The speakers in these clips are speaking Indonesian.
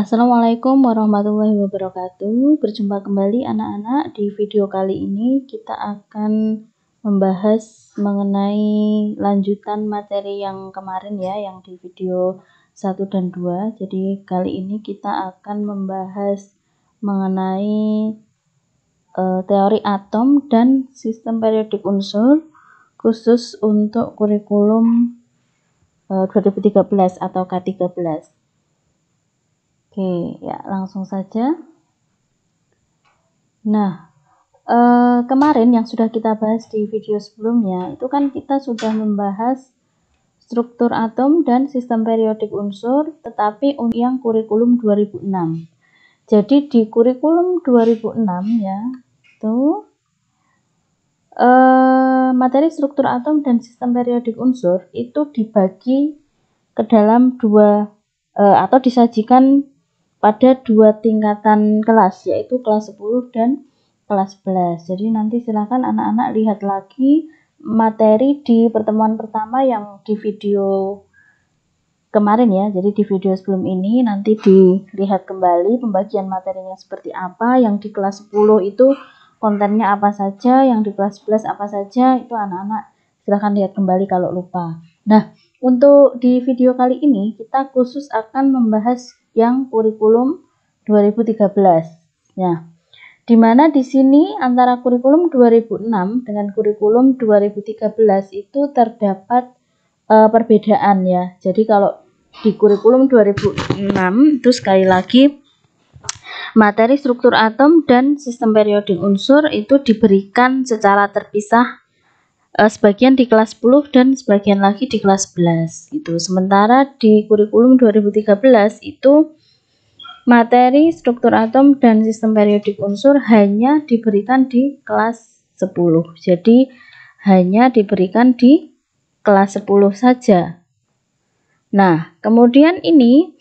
Assalamualaikum warahmatullahi wabarakatuh. Berjumpa kembali anak-anak. Di video kali ini kita akan membahas mengenai lanjutan materi yang kemarin ya, yang di video 1 dan 2. Jadi kali ini kita akan membahas mengenai teori atom dan sistem periodik unsur khusus untuk kurikulum 2013 atau K13. Oke, ya langsung saja. Nah, kemarin yang sudah kita bahas di video sebelumnya, itu kan kita sudah membahas struktur atom dan sistem periodik unsur, tetapi untuk yang kurikulum 2006. Jadi di kurikulum 2006 ya, itu materi struktur atom dan sistem periodik unsur itu dibagi ke dalam dua atau disajikan pada dua tingkatan kelas, yaitu kelas 10 dan kelas 11. Jadi nanti silakan anak-anak lihat lagi materi di pertemuan pertama yang di video kemarin ya. Jadi di video sebelum ini nanti dilihat kembali pembagian materinya seperti apa. Yang di kelas 10 itu kontennya apa saja, yang di kelas 11 apa saja, itu anak-anak silakan lihat kembali kalau lupa. Nah, untuk di video kali ini kita khusus akan membahas yang kurikulum 2013. Ya. Di mana di sini antara kurikulum 2006 dengan kurikulum 2013 itu terdapat perbedaan ya. Jadi kalau di kurikulum 2006 itu sekali lagi materi struktur atom dan sistem periodik unsur itu diberikan secara terpisah, sebagian di kelas 10 dan sebagian lagi di kelas 11 gitu. Sementara di kurikulum 2013 itu materi struktur atom dan sistem periodik unsur hanya diberikan di kelas 10. Jadi hanya diberikan di kelas 10 saja. Nah, kemudian ini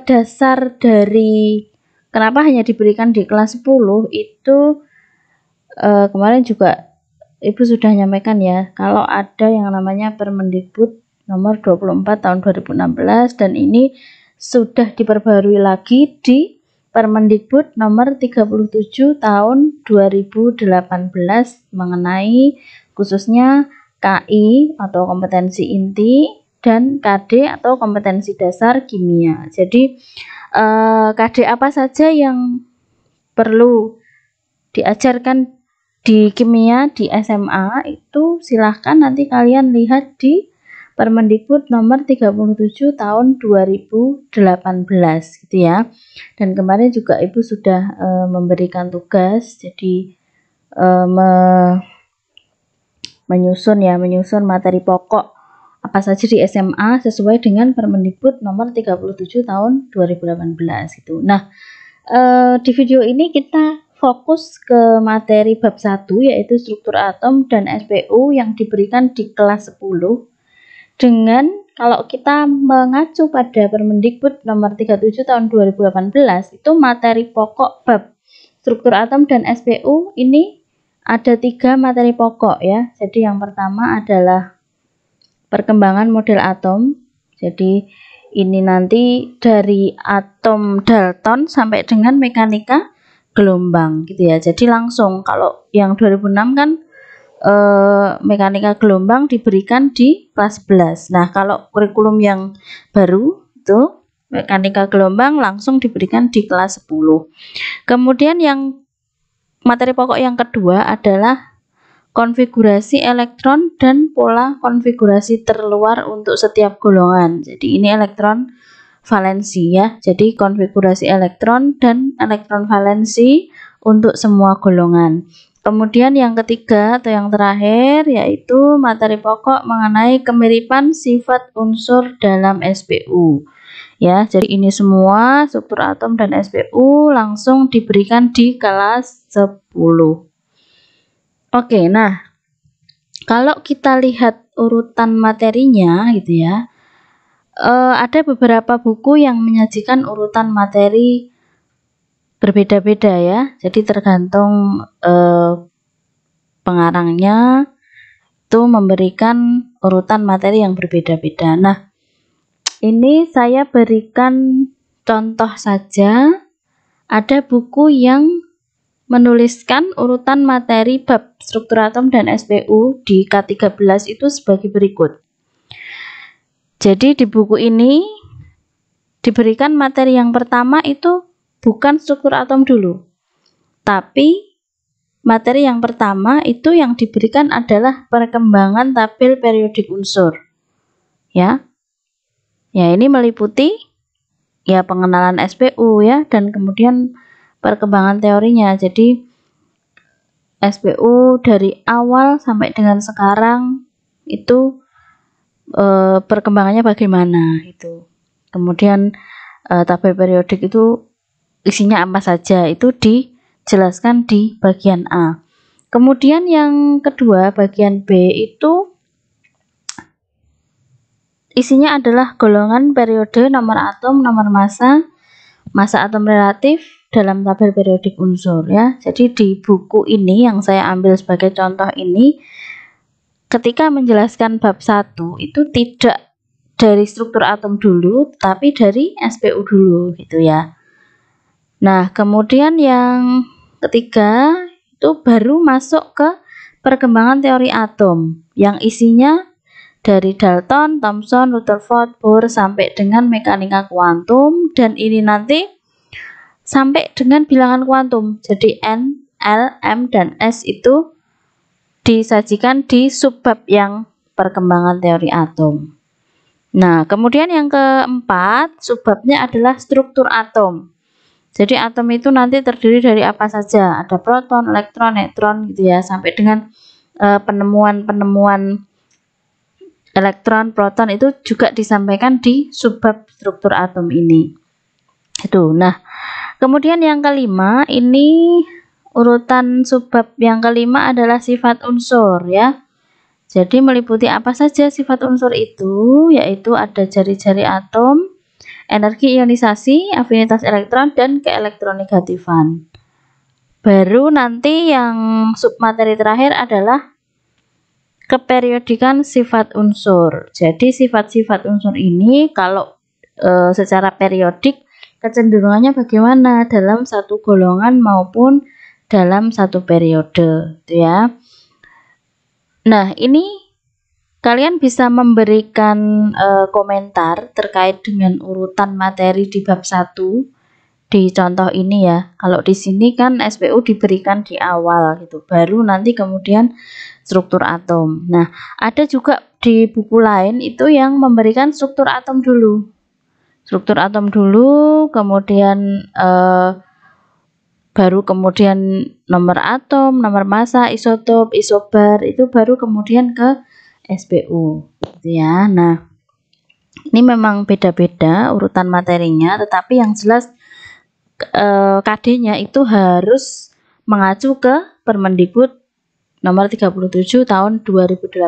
dasar dari kenapa hanya diberikan di kelas 10 itu kemarin juga Ibu sudah nyampaikan ya, kalau ada yang namanya Permendikbud nomor 24 tahun 2016 dan ini sudah diperbarui lagi di Permendikbud nomor 37 tahun 2018 mengenai khususnya KI atau kompetensi inti dan KD atau kompetensi dasar kimia. Jadi KD apa saja yang perlu diajarkan di kimia di SMA itu silahkan nanti kalian lihat di Permendikbud nomor 37 tahun 2018 gitu ya. Dan kemarin juga Ibu sudah memberikan tugas, jadi menyusun materi pokok apa saja di SMA sesuai dengan Permendikbud nomor 37 tahun 2018 itu. Nah, di video ini kita fokus ke materi bab 1 yaitu struktur atom dan SPU yang diberikan di kelas 10 dengan kalau kita mengacu pada Permendikbud nomor 37 tahun 2018 itu materi pokok bab struktur atom dan SPU ini ada 3 materi pokok ya. Jadi yang pertama adalah perkembangan model atom. Jadi ini nanti dari atom Dalton sampai dengan mekanika gelombang gitu ya. Jadi langsung kalau yang 2006 kan mekanika gelombang diberikan di kelas 11. Nah, kalau kurikulum yang baru itu mekanika gelombang langsung diberikan di kelas 10. Kemudian yang materi pokok yang kedua adalah konfigurasi elektron dan pola konfigurasi terluar untuk setiap golongan. Jadi ini elektron valensi ya. Jadi konfigurasi elektron dan elektron valensi untuk semua golongan. Kemudian yang ketiga atau yang terakhir yaitu materi pokok mengenai kemiripan sifat unsur dalam SPU. Ya, jadi ini semua struktur atom dan SPU langsung diberikan di kelas 10. Oke, nah kalau kita lihat urutan materinya gitu ya, ada beberapa buku yang menyajikan urutan materi berbeda-beda ya. Jadi tergantung pengarangnya itu memberikan urutan materi yang berbeda-beda. Nah, ini saya berikan contoh saja, ada buku yang menuliskan urutan materi bab struktur atom dan SPU di K13 itu sebagai berikut. Jadi di buku ini diberikan materi yang pertama itu bukan struktur atom dulu, tapi materi yang pertama itu yang diberikan adalah perkembangan tabel periodik unsur. Ya. Ya, ini meliputi ya pengenalan SPU ya, dan kemudian perkembangan teorinya. Jadi SPU dari awal sampai dengan sekarang itu perkembangannya bagaimana itu. Kemudian tabel periodik itu isinya apa saja, itu dijelaskan di bagian A. Kemudian yang kedua, bagian B itu isinya adalah golongan periode, nomor atom, nomor massa, massa atom relatif dalam tabel periodik unsur ya. Jadi di buku ini yang saya ambil sebagai contoh ini, ketika menjelaskan bab 1 itu tidak dari struktur atom dulu, tapi dari SPU dulu gitu ya. Nah, kemudian yang ketiga itu baru masuk ke perkembangan teori atom yang isinya dari Dalton, Thomson, Rutherford, Bohr sampai dengan mekanika kuantum, dan ini nanti sampai dengan bilangan kuantum. Jadi N, L, M, dan S itu disajikan di subbab yang perkembangan teori atom. Nah, kemudian yang keempat, subbabnya adalah struktur atom. Jadi atom itu nanti terdiri dari apa saja? Ada proton, elektron, neutron gitu ya, sampai dengan penemuan-penemuan elektron, proton itu juga disampaikan di subbab struktur atom ini. Itu. Nah, kemudian yang kelima, ini urutan subbab yang kelima adalah sifat unsur ya. Jadi meliputi apa saja sifat unsur itu, yaitu ada jari-jari atom, energi ionisasi, afinitas elektron, dan keelektronegatifan. Baru nanti yang submateri terakhir adalah keperiodikan sifat unsur. Jadi sifat-sifat unsur ini kalau secara periodik kecenderungannya bagaimana dalam satu golongan maupun dalam satu periode, gitu ya. Nah, ini kalian bisa memberikan komentar terkait dengan urutan materi di bab 1 di contoh ini ya. Kalau di sini kan SPU diberikan di awal gitu, baru nanti kemudian struktur atom. Nah, ada juga di buku lain itu yang memberikan struktur atom dulu. Struktur atom dulu, kemudian baru kemudian nomor atom, nomor massa, isotop, isobar, itu baru kemudian ke SPU gitu ya. Nah, ini memang beda-beda urutan materinya, tetapi yang jelas KD-nya itu harus mengacu ke Permendikbud nomor 37 tahun 2018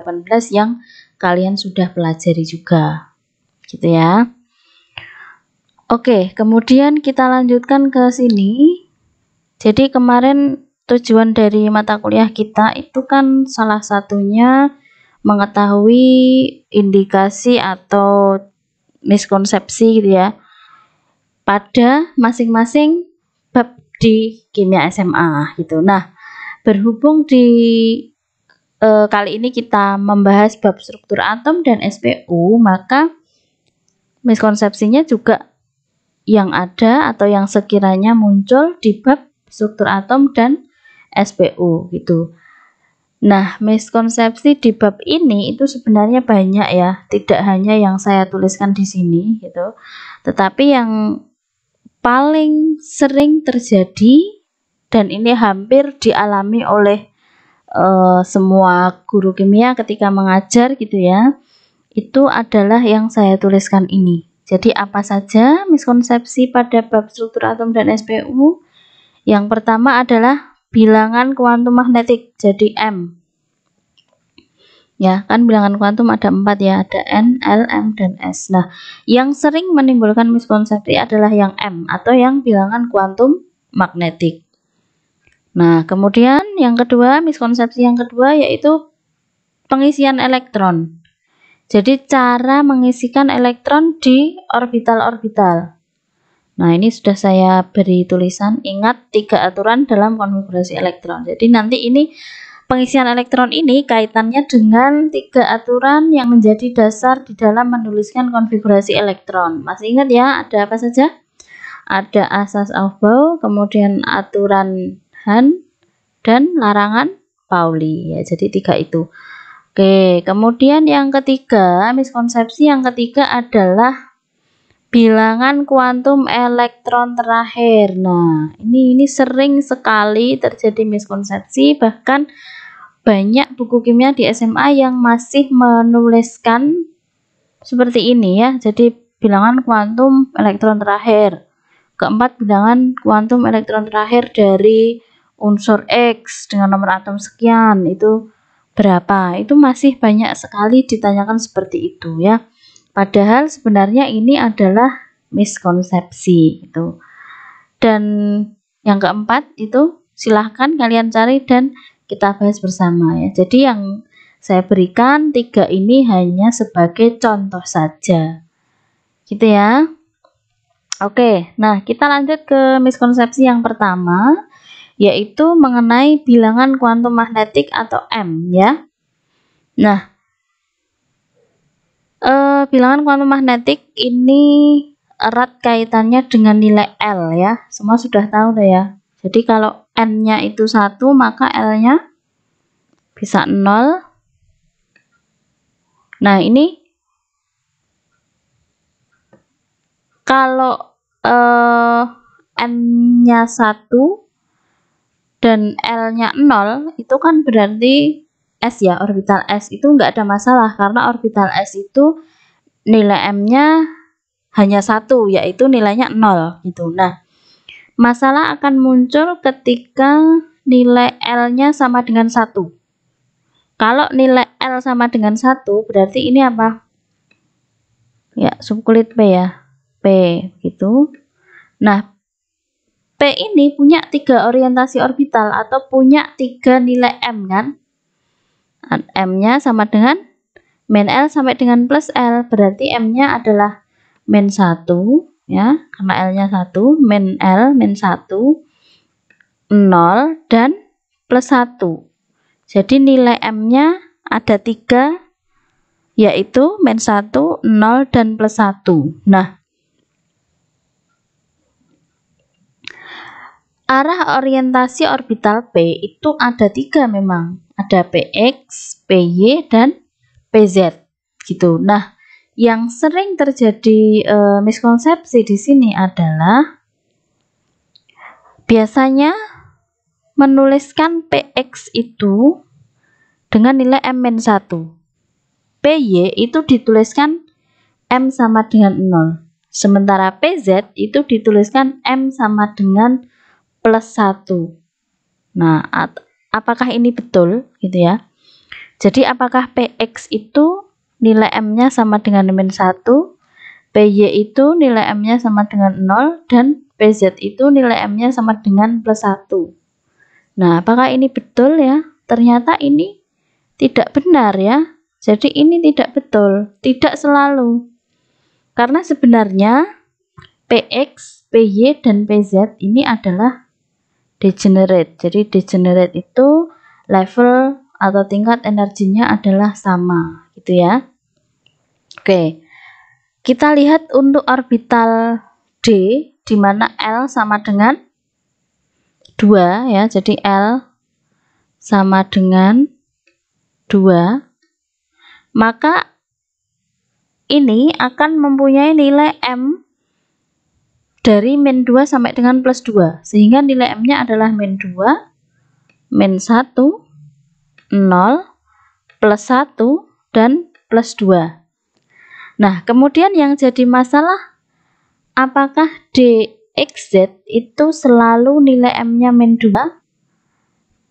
yang kalian sudah pelajari juga. Gitu ya. Oke, kemudian kita lanjutkan ke sini. Jadi kemarin tujuan dari mata kuliah kita itu kan salah satunya mengetahui indikasi atau miskonsepsi gitu ya pada masing-masing bab di kimia SMA gitu. Nah, berhubung di kali ini kita membahas bab struktur atom dan SPU, maka miskonsepsinya juga yang ada atau yang sekiranya muncul di bab struktur atom dan SPU gitu. Nah, miskonsepsi di bab ini itu sebenarnya banyak ya, tidak hanya yang saya tuliskan di sini gitu. Tetapi yang paling sering terjadi dan ini hampir dialami oleh semua guru kimia ketika mengajar gitu ya, itu adalah yang saya tuliskan ini. Jadi apa saja miskonsepsi pada bab struktur atom dan SPU? Yang pertama adalah bilangan kuantum magnetik, jadi M. Ya, kan bilangan kuantum ada 4 ya, ada N, L, M, dan S. Nah, yang sering menimbulkan miskonsepsi adalah yang M atau yang bilangan kuantum magnetik. Nah, kemudian yang kedua, miskonsepsi yang kedua yaitu pengisian elektron. Jadi cara mengisikan elektron di orbital-orbital. Nah, ini sudah saya beri tulisan, ingat 3 aturan dalam konfigurasi elektron. Jadi nanti ini pengisian elektron ini kaitannya dengan 3 aturan yang menjadi dasar di dalam menuliskan konfigurasi elektron. Masih ingat ya, ada apa saja? Ada asas Aufbau, kemudian aturan Hahn, dan larangan Pauli. Ya, jadi 3 itu. Oke, kemudian yang ketiga, miskonsepsi yang ketiga adalah bilangan kuantum elektron terakhir. Nah, ini sering sekali terjadi miskonsepsi, bahkan banyak buku kimia di SMA yang masih menuliskan seperti ini ya. Jadi bilangan kuantum elektron terakhir. Keempat, bilangan kuantum elektron terakhir dari unsur X dengan nomor atom sekian, itu berapa? Itu masih banyak sekali ditanyakan seperti itu ya. Padahal sebenarnya ini adalah miskonsepsi itu. Dan yang keempat itu silahkan kalian cari dan kita bahas bersama ya. Jadi yang saya berikan 3 ini hanya sebagai contoh saja. Gitu ya. Oke, nah kita lanjut ke miskonsepsi yang pertama, yaitu mengenai bilangan kuantum magnetik atau M ya. Nah, bilangan kuantum magnetik ini erat kaitannya dengan nilai L ya. Semua sudah tahu tuh ya. Jadi kalau N-nya itu 1, maka L-nya bisa 0. Nah, ini kalau N-nya 1 dan L-nya 0, itu kan berarti S ya, orbital S itu enggak ada masalah karena orbital S itu nilai M-nya hanya 1, yaitu nilainya 0 gitu. Nah, masalah akan muncul ketika nilai L-nya sama dengan 1. Kalau nilai L sama dengan 1, berarti ini apa? Ya, subkulit P ya. P gitu. Nah, P ini punya 3 orientasi orbital atau punya 3 nilai M kan? M-nya sama dengan min L sampai dengan plus L, berarti M-nya adalah min 1 ya, karena L-nya 1, min L, min 1, 0 dan plus 1. Jadi nilai M-nya ada 3, yaitu min 1, 0 dan plus 1. Nah, arah orientasi orbital P itu ada 3 memang. Ada PX, PY, dan PZ gitu. Nah, yang sering terjadi miskonsepsi di sini adalah biasanya menuliskan PX itu dengan nilai M-1. PY itu dituliskan M sama dengan 0. Sementara PZ itu dituliskan M sama dengan plus 1. Nah, apakah ini betul gitu ya? Jadi apakah PX itu nilai M-nya sama dengan min 1, PY itu nilai M-nya sama dengan 0, dan PZ itu nilai M-nya sama dengan plus 1. Nah, apakah ini betul ya? Ternyata ini tidak benar ya. Jadi ini tidak betul, tidak selalu. Karena sebenarnya PX, PY, dan PZ ini adalah degenerate. Jadi degenerate itu level atau tingkat energinya adalah sama gitu ya. Oke, kita lihat untuk orbital D di mana L sama dengan 2 ya. Jadi L sama dengan 2, maka ini akan mempunyai nilai M dari min 2 sampai dengan plus 2, sehingga nilai M-nya adalah min 2, min 1, 0, plus 1, dan plus 2. Nah, kemudian yang jadi masalah, apakah DXZ itu selalu nilai M-nya min 2,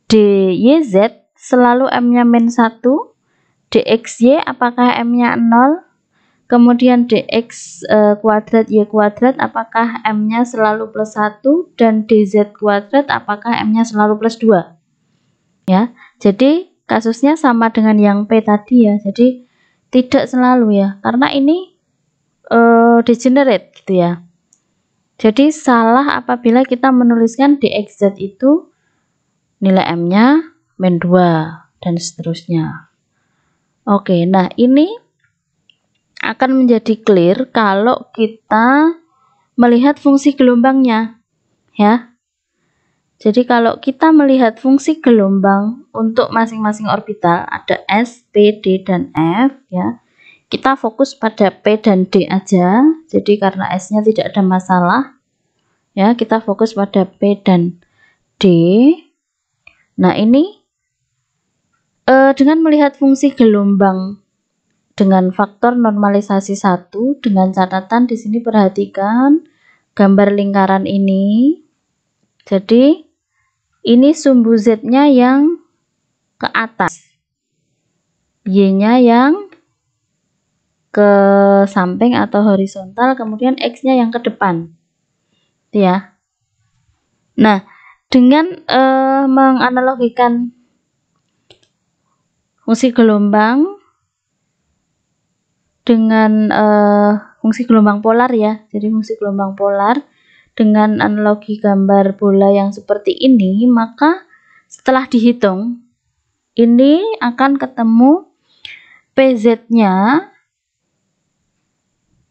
DYZ selalu M-nya min 1, DXY apakah M-nya 0, kemudian DX kuadrat Y kuadrat apakah M-nya selalu plus 1, dan DZ kuadrat apakah M-nya selalu plus 2. Ya, jadi kasusnya sama dengan yang P tadi ya. Jadi tidak selalu ya, karena ini degenerate gitu ya. Jadi salah apabila kita menuliskan dxz itu nilai M-nya min 2 dan seterusnya. Oke, nah ini akan menjadi clear kalau kita melihat fungsi gelombangnya, ya. Jadi kalau kita melihat fungsi gelombang untuk masing-masing orbital, ada S, P, D, dan F, ya. Kita fokus pada P dan D aja. Jadi karena S-nya tidak ada masalah, ya, kita fokus pada P dan D. Nah, ini dengan melihat fungsi gelombang dengan faktor normalisasi 1, dengan catatan di sini perhatikan gambar lingkaran ini. Jadi ini sumbu Z-nya yang ke atas, Y-nya yang ke samping atau horizontal, kemudian X-nya yang ke depan. Ya. Nah, dengan menganalogikan fungsi gelombang dengan fungsi gelombang polar, ya. Jadi fungsi gelombang polar dengan analogi gambar bola yang seperti ini, maka setelah dihitung ini akan ketemu PZ-nya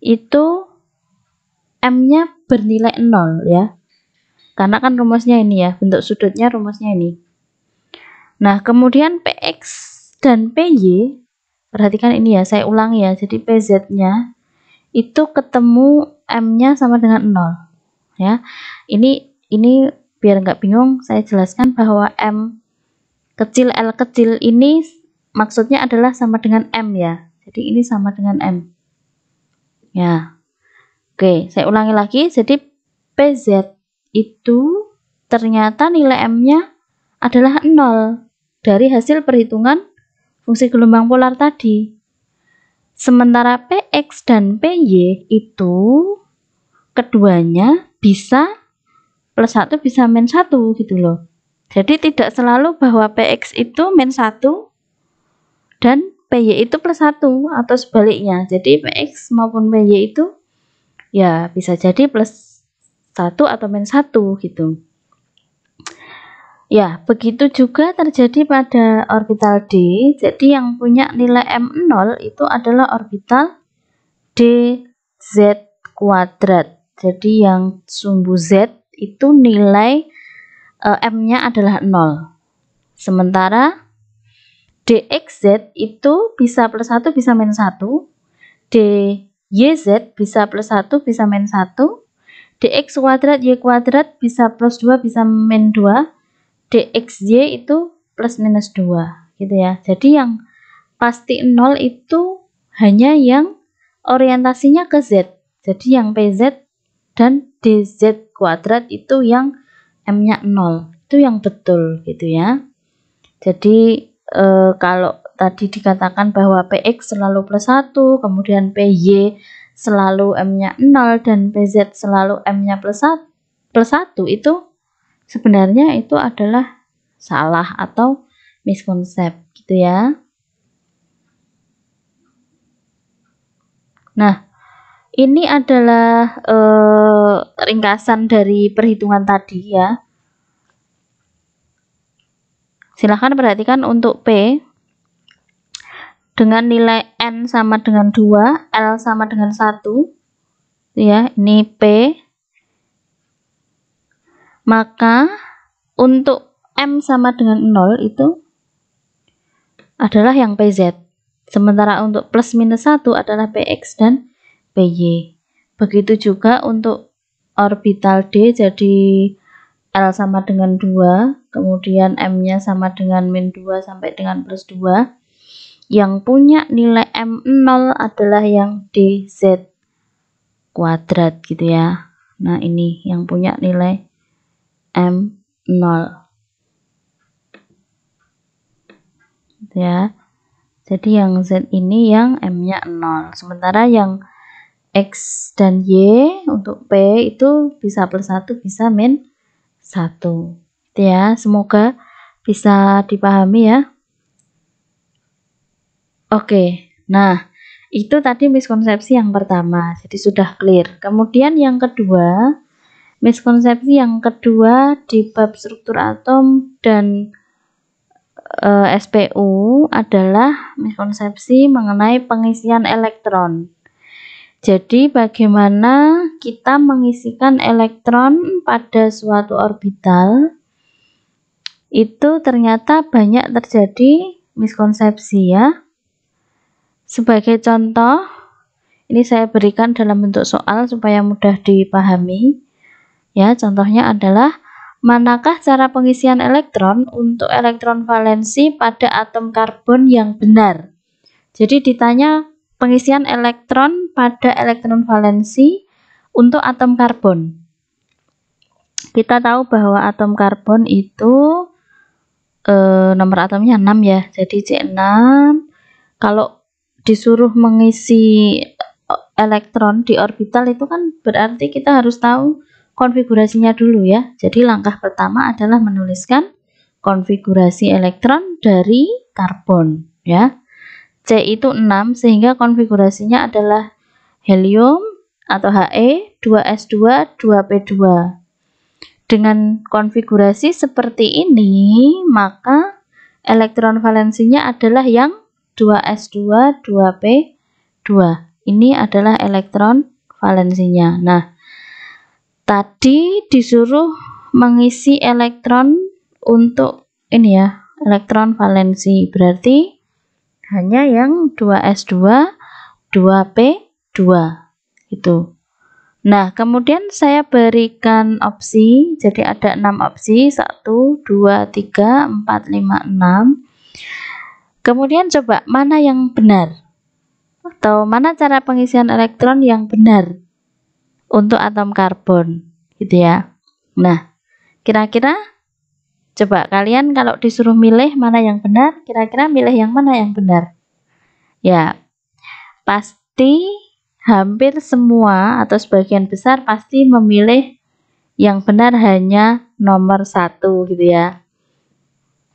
itu M-nya bernilai 0, ya. Karena kan rumusnya ini, ya, bentuk sudutnya rumusnya ini. Nah, kemudian PX dan PY, perhatikan ini, ya, saya ulangi, ya. Jadi PZ-nya itu ketemu M-nya sama dengan 0, ya. Ini biar nggak bingung, saya jelaskan bahwa M kecil L kecil ini maksudnya adalah sama dengan M, ya. Jadi ini sama dengan M. Ya. Oke, saya ulangi lagi. Jadi PZ itu ternyata nilai M-nya adalah 0 dari hasil perhitungan fungsi gelombang polar tadi. Sementara PX dan PY itu keduanya bisa plus 1 bisa min 1 gitu loh. Jadi tidak selalu bahwa PX itu min 1 dan PY itu plus 1 atau sebaliknya. Jadi PX maupun PY itu ya bisa jadi plus 1 atau min 1 gitu. Ya, begitu juga terjadi pada orbital D. Jadi yang punya nilai M0 itu adalah orbital DZ kuadrat. Jadi yang sumbu Z itu nilai M-nya adalah 0. Sementara DXZ itu bisa plus 1 bisa min 1. DYZ bisa plus 1 bisa min 1. DX kuadrat Y kuadrat bisa plus 2 bisa min 2. DXY itu plus minus 2 gitu, ya. Jadi yang pasti 0 itu hanya yang orientasinya ke Z. Jadi yang PZ dan DZ kuadrat itu yang M-nya 0. Itu yang betul gitu, ya. Jadi kalau tadi dikatakan bahwa PX selalu plus 1, kemudian PY selalu M-nya 0 dan PZ selalu M-nya plus 1 itu sebenarnya itu adalah salah atau miskonsep gitu, ya. Nah, ini adalah ringkasan dari perhitungan tadi, ya. Silahkan perhatikan untuk P dengan nilai N sama dengan 2, L sama dengan 1, ya. Ini P. Maka untuk M sama dengan 0 itu adalah yang PZ. Sementara untuk plus minus 1 adalah PX dan PY. Begitu juga untuk orbital D, jadi L sama dengan 2, kemudian M-nya sama dengan min 2 sampai dengan plus 2. Yang punya nilai M0 adalah yang DZ kuadrat gitu, ya. Nah, ini yang punya nilai M0. Ya. Jadi yang Z ini yang M-nya 0. Sementara yang X dan Y untuk P itu bisa plus 1 bisa min 1. Gitu, ya. Semoga bisa dipahami, ya. Oke. Nah, itu tadi miskonsepsi yang pertama. Jadi sudah clear. Kemudian yang kedua, Miskonsepsi yang kedua di bab struktur atom dan SPU adalah miskonsepsi mengenai pengisian elektron. Jadi bagaimana kita mengisikan elektron pada suatu orbital, itu ternyata banyak terjadi miskonsepsi ya. Sebagai contoh, ini saya berikan dalam bentuk soal supaya mudah dipahami. Ya, contohnya adalah manakah cara pengisian elektron untuk elektron valensi pada atom karbon yang benar? Jadi ditanya pengisian elektron pada elektron valensi untuk atom karbon. Kita tahu bahwa atom karbon itu nomor atomnya 6 ya. Jadi C6. Kalau disuruh mengisi elektron di orbital itu kan berarti kita harus tahu konfigurasinya dulu ya. Jadi langkah pertama adalah menuliskan konfigurasi elektron dari karbon ya. C itu 6 sehingga konfigurasinya adalah helium atau He, 2s2, 2p2. Dengan konfigurasi seperti ini, maka elektron valensinya adalah yang 2s2, 2p2. Ini adalah elektron valensinya. Nah, tadi disuruh mengisi elektron untuk ini ya, elektron valensi. Berarti hanya yang 2s2, 2p2 itu. Nah, kemudian saya berikan opsi, jadi ada 6 opsi, 1, 2, 3, 4, 5, 6. Kemudian coba mana yang benar? Atau mana cara pengisian elektron yang benar untuk atom karbon, gitu ya. Nah, kira-kira coba kalian kalau disuruh milih mana yang benar, kira-kira milih yang mana yang benar? Ya, pasti hampir semua atau sebagian besar pasti memilih yang benar hanya nomor 1 gitu ya.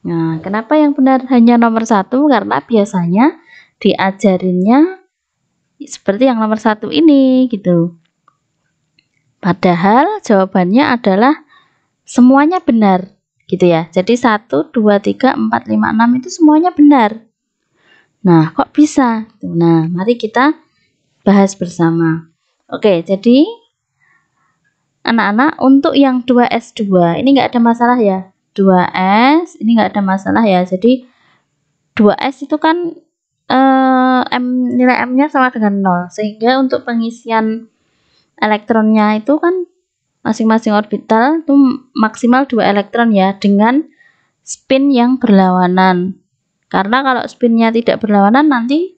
Nah, kenapa yang benar hanya nomor 1? Karena biasanya diajarinnya seperti yang nomor 1 ini gitu. Padahal jawabannya adalah semuanya benar gitu ya. Jadi 1, 2, 3, 4, 5, 6 itu semuanya benar. Nah, kok bisa? Nah, mari kita bahas bersama. Oke, jadi anak-anak untuk yang 2s2 ini nggak ada masalah ya. 2s ini nggak ada masalah ya. Jadi 2s itu kan nilai m-nya sama dengan 0, sehingga untuk pengisian elektronnya itu kan masing-masing orbital itu maksimal 2 elektron ya, dengan spin yang berlawanan. Karena kalau spinnya tidak berlawanan, nanti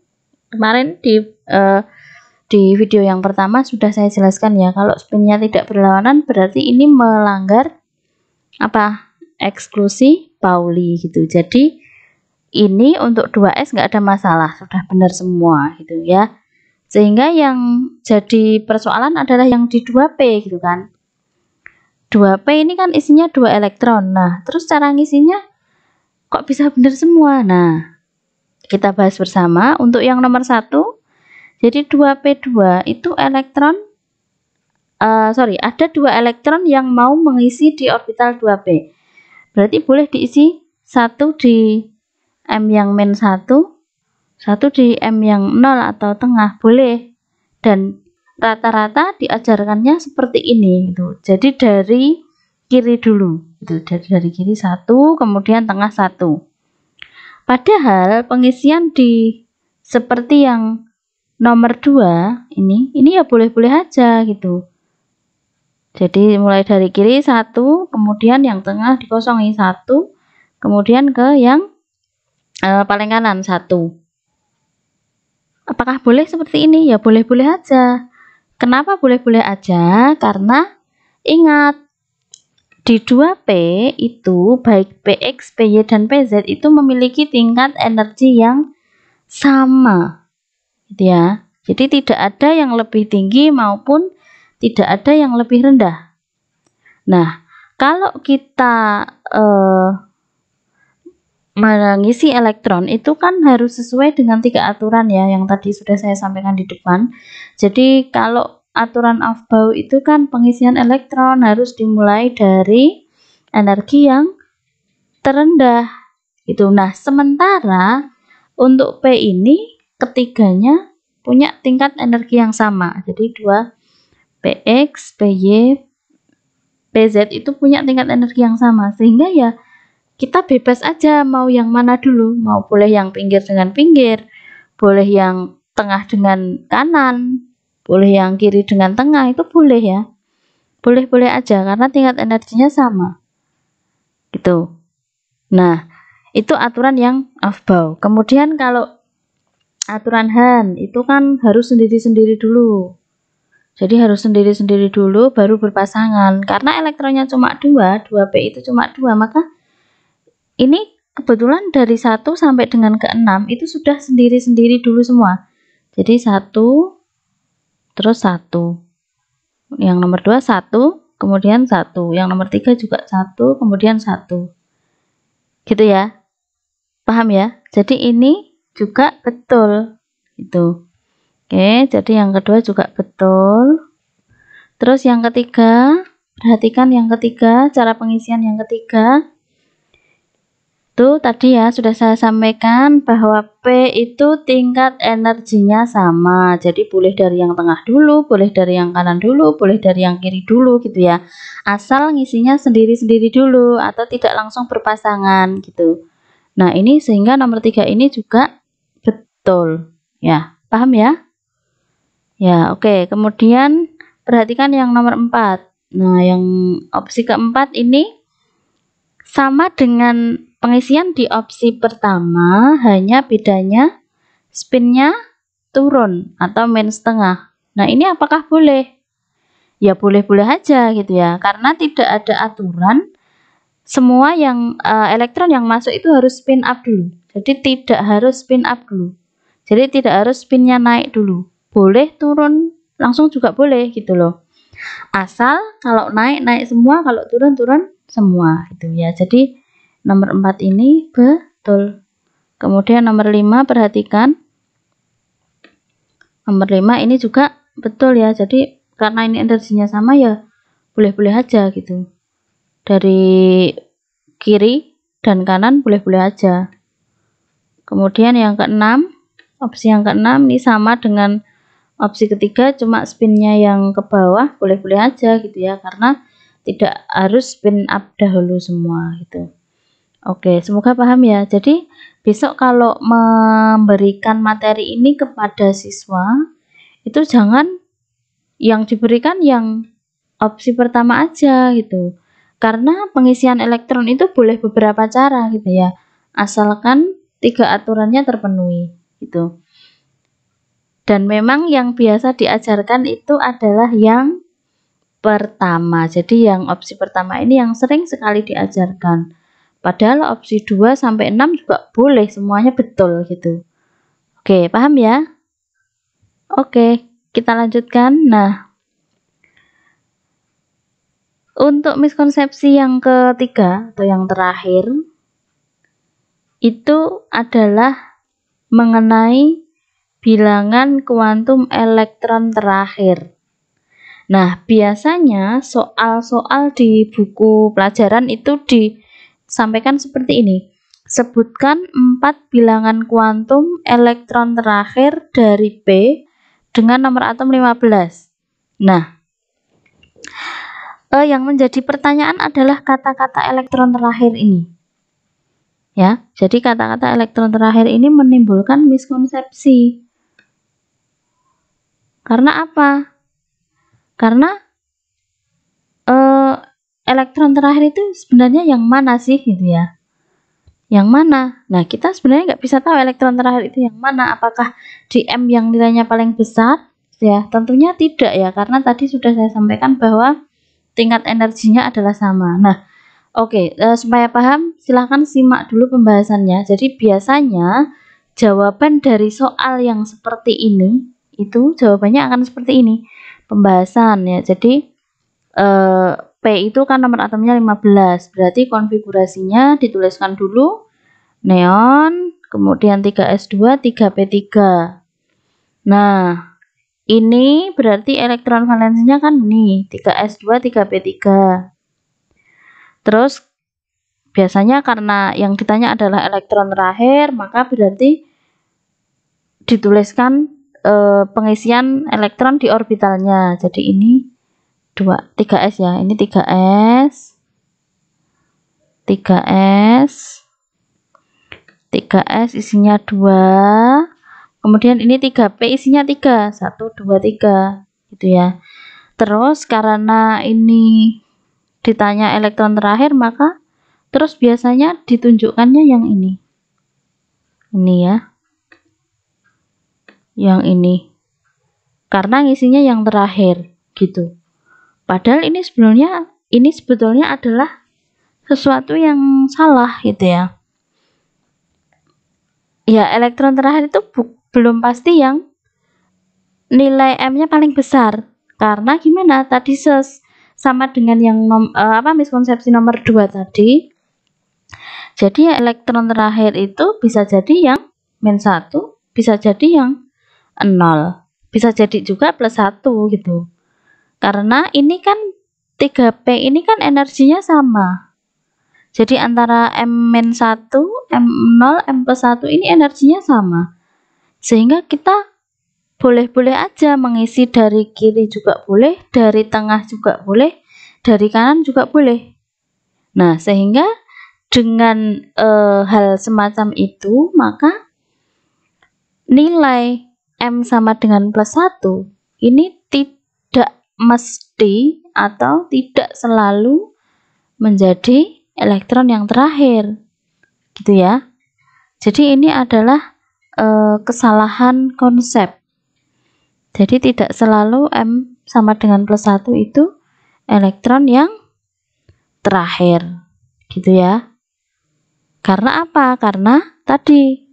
kemarin di video yang pertama sudah saya jelaskan ya, kalau spinnya tidak berlawanan berarti ini melanggar apa? Eksklusi Pauli gitu. Jadi ini untuk 2s nggak ada masalah, sudah benar semua gitu ya. Sehingga yang jadi persoalan adalah yang di 2p gitu kan. 2p ini kan isinya 2 elektron. Nah, terus cara ngisinya kok bisa benar semua? Nah, kita bahas bersama. Untuk yang nomor 1, jadi 2p2 itu elektron, ada 2 elektron yang mau mengisi di orbital 2p. Berarti boleh diisi 1 di m yang min 1, 1 di m yang 0 atau tengah, boleh. Dan rata-rata diajarkannya seperti ini gitu. Jadi dari kiri dulu gitu. Dari kiri 1, kemudian tengah 1. Padahal pengisian di seperti yang nomor 2 ini ya boleh-boleh aja gitu. Jadi mulai dari kiri 1, kemudian yang tengah dikosongi 1, kemudian ke yang paling kanan 1. Apakah boleh seperti ini? Ya boleh-boleh aja. Kenapa boleh-boleh aja? Karena ingat, di 2p itu baik Px, Py, dan Pz itu memiliki tingkat energi yang sama gitu ya. Jadi tidak ada yang lebih tinggi maupun tidak ada yang lebih rendah. Nah, kalau kita mengisi elektron itu kan harus sesuai dengan 3 aturan ya, yang tadi sudah saya sampaikan di depan. Jadi kalau aturan Aufbau itu kan pengisian elektron harus dimulai dari energi yang terendah gitu. Nah, sementara untuk P ini ketiganya punya tingkat energi yang sama. Jadi 2 PX, PY, PZ itu punya tingkat energi yang sama, sehingga ya kita bebas aja mau yang mana dulu, mau boleh yang pinggir dengan pinggir, boleh yang tengah dengan kanan, boleh yang kiri dengan tengah, itu boleh ya. Boleh-boleh aja karena tingkat energinya sama. Gitu. Nah, itu aturan yang Aufbau. Kemudian kalau aturan Han itu kan harus sendiri-sendiri dulu. Jadi harus sendiri-sendiri dulu baru berpasangan. Karena elektronnya cuma 2, 2P itu cuma 2, maka ini kebetulan dari 1 sampai dengan ke 6 itu sudah sendiri-sendiri dulu semua. Jadi 1 terus 1. Yang nomor 2 1, kemudian 1. Yang nomor 3 juga 1, kemudian 1. Gitu ya. Paham ya? Jadi ini juga betul. Gitu. Oke, jadi yang kedua juga betul. Terus yang ketiga, perhatikan yang ketiga, cara pengisian yang ketiga. Itu tadi ya sudah saya sampaikan bahwa P itu tingkat energinya sama. Jadi boleh dari yang tengah dulu, boleh dari yang kanan dulu, boleh dari yang kiri dulu gitu ya. Asal ngisinya sendiri-sendiri dulu atau tidak langsung berpasangan gitu. Nah, ini sehingga nomor 3 ini juga betul. Ya, paham ya? Ya, oke. Kemudian perhatikan yang nomor 4. Nah, yang opsi keempat ini sama dengan pengisian di opsi pertama, hanya bedanya spinnya turun atau min setengah. Nah, ini apakah boleh? Ya boleh-boleh aja gitu ya, karena tidak ada aturan semua yang elektron yang masuk itu harus spin up dulu. Jadi tidak harus spin up dulu. Jadi tidak harus spinnya naik dulu. Boleh turun langsung juga boleh gitu loh. Asal kalau naik semua, kalau turun semua gitu ya. Jadi nomor 4 ini betul. Kemudian nomor 5 perhatikan. Nomor 5 ini juga betul ya. Jadi karena ini energinya sama ya boleh-boleh aja gitu. Dari kiri dan kanan boleh-boleh aja. Kemudian yang keenam, opsi yang keenam ini sama dengan opsi ketiga, cuma spinnya yang ke bawah boleh-boleh aja gitu ya, karena tidak harus spin up dahulu semua gitu. Oke, semoga paham ya. Jadi besok kalau memberikan materi ini kepada siswa, itu jangan yang diberikan yang opsi pertama aja gitu. Karena pengisian elektron itu boleh beberapa cara gitu ya. Asalkan 3 aturannya terpenuhi gitu. Dan memang yang biasa diajarkan itu adalah yang pertama. Jadi yang opsi pertama ini yang sering sekali diajarkan. Padahal opsi 2 sampai 6 juga boleh, semuanya betul gitu. Oke, paham ya? Oke, kita lanjutkan. Nah, untuk miskonsepsi yang ketiga atau yang terakhir itu adalah mengenai bilangan kuantum elektron terakhir. Nah, biasanya soal-soal di buku pelajaran itu disampaikan seperti ini. Sebutkan 4 bilangan kuantum elektron terakhir dari P dengan nomor atom 15. Nah, yang menjadi pertanyaan adalah kata-kata elektron terakhir ini. Ya, jadi kata-kata elektron terakhir ini menimbulkan miskonsepsi. Karena apa? Karena elektron terakhir itu sebenarnya yang mana sih gitu ya? Yang mana? Nah, kita sebenarnya nggak bisa tahu elektron terakhir itu yang mana. Apakah di M yang nilainya paling besar? Ya, tentunya tidak ya, karena tadi sudah saya sampaikan bahwa tingkat energinya adalah sama. Nah, oke, supaya paham, silahkan simak dulu pembahasannya. Jadi biasanya jawaban dari soal yang seperti ini, itu jawabannya akan seperti ini. Pembahasan ya, jadi P itu kan nomor atomnya 15, berarti konfigurasinya dituliskan dulu, neon, kemudian 3S2, 3P3. Nah, Ini berarti elektron valensinya kan ini 3s2 3p3. Terus biasanya karena yang ditanya adalah elektron terakhir, maka berarti dituliskan pengisian elektron di orbitalnya. Jadi ini 3s ya. Ini 3s 3s isinya 2. Kemudian ini 3p isinya 3. 1 2 3 gitu ya. Terus karena ini ditanya elektron terakhir, maka terus biasanya ditunjukkannya yang ini. Ini ya. Yang ini. Karena ngisinya yang terakhir gitu. Padahal ini sebetulnya adalah sesuatu yang salah gitu ya. Ya, elektron terakhir itu belum pasti yang nilai M-nya paling besar. Karena gimana? Tadi sama dengan yang miskonsepsi nomor 2 tadi. Jadi elektron terakhir itu bisa jadi yang -1, bisa jadi yang 0, bisa jadi juga +1 gitu. Karena ini kan 3P ini kan energinya sama. Jadi antara M-1, M0, M+1 ini energinya sama. Sehingga kita boleh-boleh aja mengisi dari kiri juga boleh, dari tengah juga boleh, dari kanan juga boleh. Nah, sehingga dengan hal semacam itu, maka nilai M sama dengan +1 ini tidak mesti atau tidak selalu menjadi elektron yang terakhir gitu ya. Jadi ini adalah kesalahan konsep. Jadi tidak selalu M sama dengan +1 itu elektron yang terakhir gitu ya. Karena apa? Karena tadi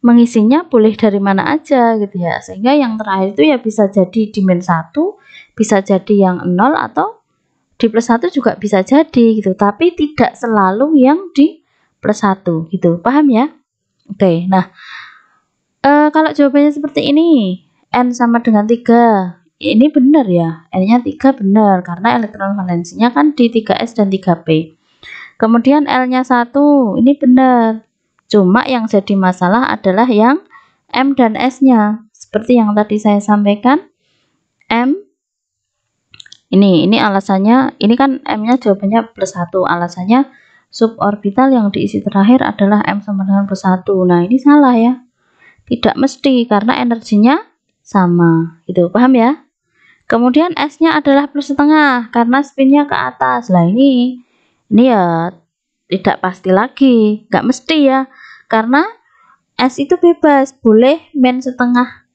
mengisinya boleh dari mana aja gitu ya. Sehingga yang terakhir itu ya bisa jadi di -1, bisa jadi yang 0, atau di +1 juga bisa jadi gitu, tapi tidak selalu yang di +1 gitu. Paham ya? Oke, nah kalau jawabannya seperti ini, N sama dengan 3, ini benar ya, N-nya 3 benar karena elektron valensinya kan di 3s dan 3p. Kemudian L-nya 1, ini benar. Cuma yang jadi masalah adalah yang M dan S-nya. Seperti yang tadi saya sampaikan, M ini alasannya, ini kan M-nya jawabannya +1, alasannya suborbital yang diisi terakhir adalah M sama dengan +1. Nah, ini salah ya. Tidak mesti karena energinya sama. Gitu, paham ya? Kemudian S-nya adalah +1,5 karena spinnya ke atas. Lah ini ya tidak pasti lagi, nggak mesti ya. Karena S itu bebas, boleh -1/2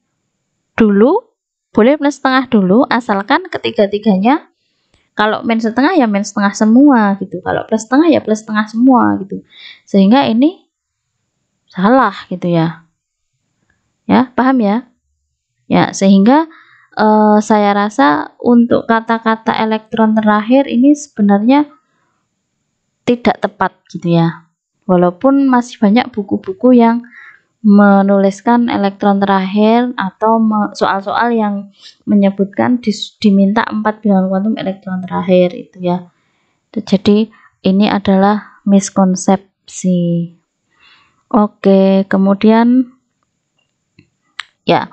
dulu, boleh +1/2 dulu, asalkan ketiga-tiganya kalau -1/2 ya -1/2 semua gitu. Kalau +1/2 ya +1/2 semua gitu. Sehingga ini salah gitu ya. Ya, paham ya? Ya, sehingga saya rasa untuk kata-kata elektron terakhir ini sebenarnya tidak tepat gitu ya. Walaupun masih banyak buku-buku yang menuliskan elektron terakhir atau soal-soal yang menyebutkan diminta 4 bilangan kuantum elektron terakhir itu ya. Jadi ini adalah miskonsepsi. Oke, kemudian ya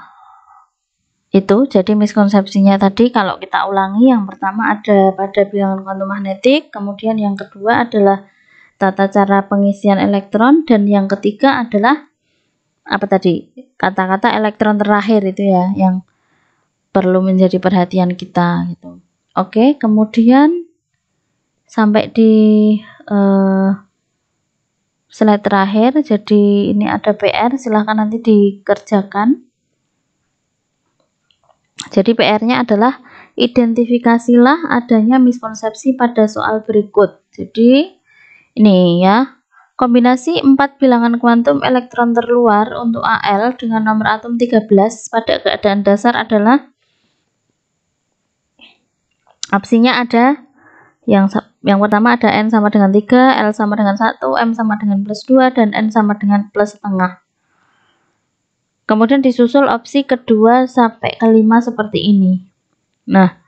itu jadi miskonsepsinya tadi kalau kita ulangi, yang pertama ada pada bilangan kuantum magnetik, kemudian yang kedua adalah tata cara pengisian elektron, dan yang ketiga adalah apa tadi, kata-kata elektron terakhir itu ya yang perlu menjadi perhatian kita gitu. Oke, kemudian sampai di slide terakhir. Jadi ini ada PR, silahkan nanti dikerjakan. Jadi PR-nya adalah identifikasilah adanya miskonsepsi pada soal berikut. Jadi ini ya, kombinasi 4 bilangan kuantum elektron terluar untuk Al dengan nomor atom 13 pada keadaan dasar adalah, opsinya ada yang pertama ada N sama dengan 3, L sama dengan 1, M sama dengan +2, dan N sama dengan +1/2. Kemudian disusul opsi kedua sampai kelima seperti ini. Nah,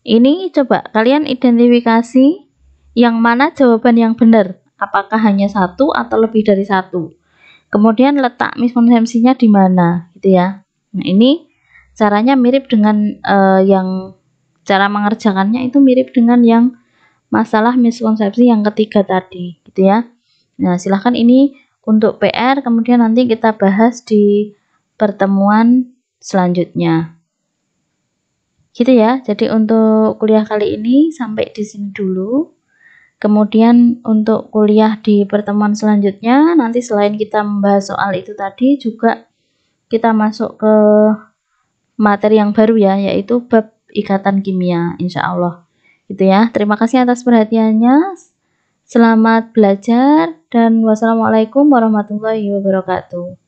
ini coba kalian identifikasi yang mana jawaban yang benar. Apakah hanya satu atau lebih dari satu? Kemudian letak miskonsepsinya di mana, gitu ya. Nah, ini caranya mirip dengan yang cara mengerjakannya itu mirip dengan yang masalah miskonsepsi yang ketiga tadi, gitu ya. Nah, silahkan ini untuk PR, kemudian nanti kita bahas di pertemuan selanjutnya. Gitu ya. Jadi untuk kuliah kali ini sampai di sini dulu. Kemudian untuk kuliah di pertemuan selanjutnya, nanti selain kita membahas soal itu tadi, juga kita masuk ke materi yang baru ya, yaitu bab ikatan kimia, insya Allah. Gitu ya. Terima kasih atas perhatiannya. Selamat belajar dan wassalamualaikum warahmatullahi wabarakatuh.